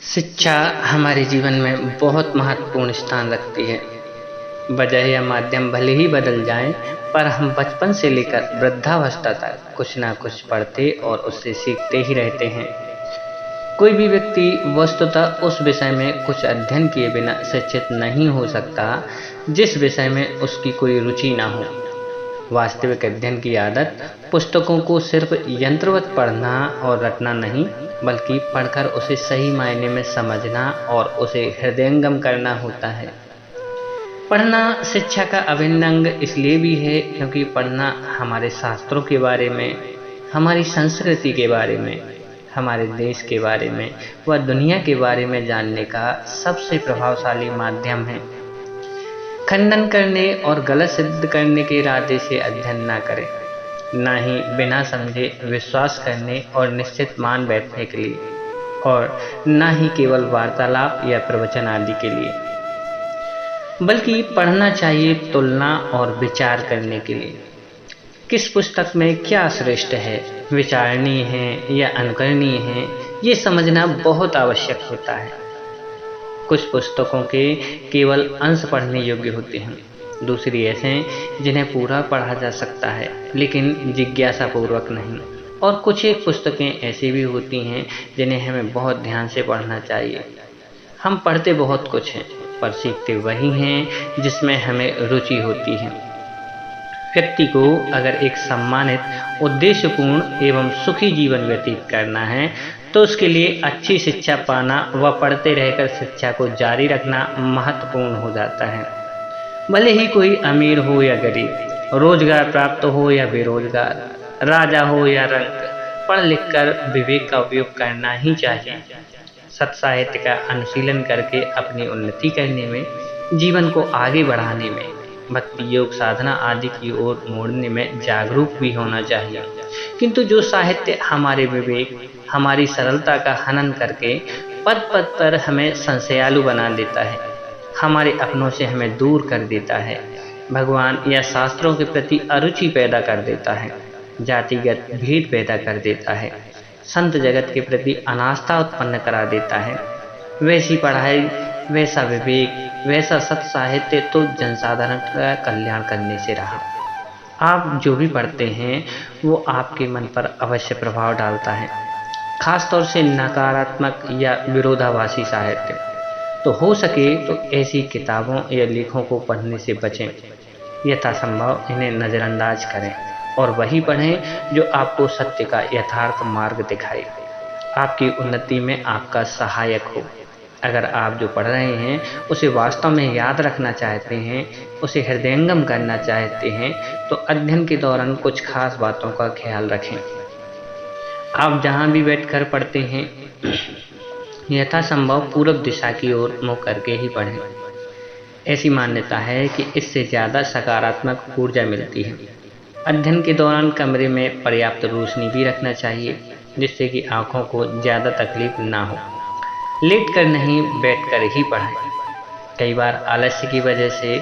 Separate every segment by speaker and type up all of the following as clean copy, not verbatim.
Speaker 1: शिक्षा हमारे जीवन में बहुत महत्वपूर्ण स्थान रखती है। वजह या माध्यम भले ही बदल जाएं, पर हम बचपन से लेकर वृद्धावस्था तक कुछ ना कुछ पढ़ते और उससे सीखते ही रहते हैं। कोई भी व्यक्ति वस्तुतः उस विषय में कुछ अध्ययन किए बिना शिक्षित नहीं हो सकता जिस विषय में उसकी कोई रुचि ना हो। वास्तविक अध्ययन की आदत पुस्तकों को सिर्फ यंत्रवत पढ़ना और रटना नहीं, बल्कि पढ़कर उसे सही मायने में समझना और उसे हृदयंगम करना होता है। पढ़ना शिक्षा का अभिन्न अंग इसलिए भी है क्योंकि पढ़ना हमारे शास्त्रों के बारे में, हमारी संस्कृति के बारे में, हमारे देश के बारे में व दुनिया के बारे में जानने का सबसे प्रभावशाली माध्यम है। खंडन करने और गलत सिद्ध करने के इरादे से अध्ययन न करें, ना ही बिना समझे विश्वास करने और निश्चित मान बैठने के लिए, और ना ही केवल वार्तालाप या प्रवचन आदि के लिए, बल्कि पढ़ना चाहिए तुलना और विचार करने के लिए। किस पुस्तक में क्या श्रेष्ठ है, विचारणीय है या अनुकरणीय है, ये समझना बहुत आवश्यक होता है। कुछ पुस्तकों के केवल अंश पढ़ने योग्य होते हैं, दूसरी ऐसे जिन्हें पूरा पढ़ा जा सकता है लेकिन जिज्ञासा पूर्वक नहीं, और कुछ एक पुस्तकें ऐसी भी होती हैं जिन्हें हमें बहुत ध्यान से पढ़ना चाहिए। हम पढ़ते बहुत कुछ हैं, पर सीखते वही हैं जिसमें हमें रुचि होती है। व्यक्ति को अगर एक सम्मानित, उद्देश्यपूर्ण एवं सुखी जीवन व्यतीत करना है तो उसके लिए अच्छी शिक्षा पाना व पढ़ते रहकर शिक्षा को जारी रखना महत्वपूर्ण हो जाता है। भले ही कोई अमीर हो या गरीब, रोजगार प्राप्त हो या बेरोजगार, राजा हो या रंक, पढ़ लिख कर विवेक का उपयोग करना ही चाहिए। सत्साहित्य का अनुशीलन करके अपनी उन्नति करने में, जीवन को आगे बढ़ाने में, भक्ति योग साधना आदि की ओर मोड़ने में जागरूक भी होना चाहिए। किंतु जो साहित्य हमारे विवेक, हमारी सरलता का हनन करके पद पद पर हमें संशयालु बना देता है, हमारे अपनों से हमें दूर कर देता है, भगवान या शास्त्रों के प्रति अरुचि पैदा कर देता है, जातिगत भेद पैदा कर देता है, संत जगत के प्रति अनास्था उत्पन्न करा देता है, वैसी पढ़ाई, वैसा विवेक, वैसा सत्य साहित्य तो जनसाधारण का कल्याण करने से रहा। आप जो भी पढ़ते हैं वो आपके मन पर अवश्य प्रभाव डालता है, खासतौर से नकारात्मक या विरोधाभासी साहित्य। तो हो सके तो ऐसी किताबों या लेखों को पढ़ने से बचें, यथासंभव इन्हें नज़रअंदाज करें और वही पढ़ें जो आपको सत्य का यथार्थ मार्ग दिखाए, आपकी उन्नति में आपका सहायक हो। अगर आप जो पढ़ रहे हैं उसे वास्तव में याद रखना चाहते हैं, उसे हृदयंगम करना चाहते हैं, तो अध्ययन के दौरान कुछ खास बातों का ख्याल रखें। आप जहाँ भी बैठकर पढ़ते हैं यथासंभव पूर्व दिशा की ओर मुँह करके ही पढ़ें। ऐसी मान्यता है कि इससे ज़्यादा सकारात्मक ऊर्जा मिलती है। अध्ययन के दौरान कमरे में पर्याप्त रोशनी भी रखना चाहिए, जिससे कि आँखों को ज़्यादा तकलीफ ना हो। लेट कर नहीं, बैठ कर ही पढ़ें। कई बार आलस्य की वजह से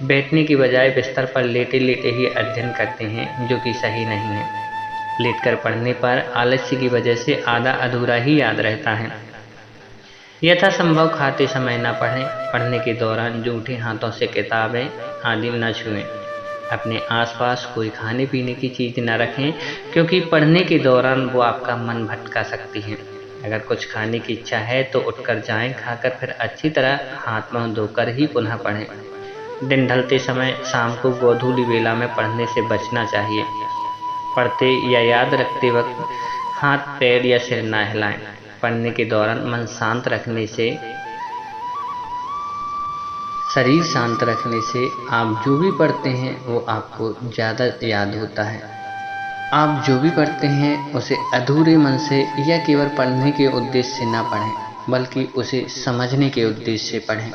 Speaker 1: बैठने की बजाय बिस्तर पर लेटे लेटे ही अध्ययन करते हैं, जो कि सही नहीं है। लेटकर पढ़ने पर आलस्य की वजह से आधा अधूरा ही याद रहता है। यथासंभव खाते समय न पढ़ें। पढ़ने के दौरान जूठे हाथों से किताबें आदि न छुएं। अपने आसपास कोई खाने पीने की चीज़ न रखें, क्योंकि पढ़ने के दौरान वो आपका मन भटका सकती हैं। अगर कुछ खाने की इच्छा है तो उठकर जाएं, खाकर फिर अच्छी तरह हाथ मुंह धोकर ही पुनः पढ़ें। दिन ढलते समय शाम को गोधूली वेला में पढ़ने से बचना चाहिए। पढ़ते या याद रखते वक्त हाथ, पैर या सिर ना हिलाएं। पढ़ने के दौरान मन शांत रखने से, शरीर शांत रखने से आप जो भी पढ़ते हैं वो आपको ज़्यादा याद होता है। आप जो भी पढ़ते हैं उसे अधूरे मन से या केवल पढ़ने के उद्देश्य से ना पढ़ें, बल्कि उसे समझने के उद्देश्य से पढ़ें।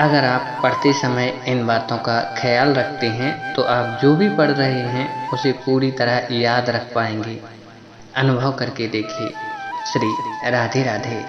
Speaker 1: अगर आप पढ़ते समय इन बातों का ख्याल रखते हैं तो आप जो भी पढ़ रहे हैं उसे पूरी तरह याद रख पाएंगे। अनुभव करके देखिए। श्री राधे राधे।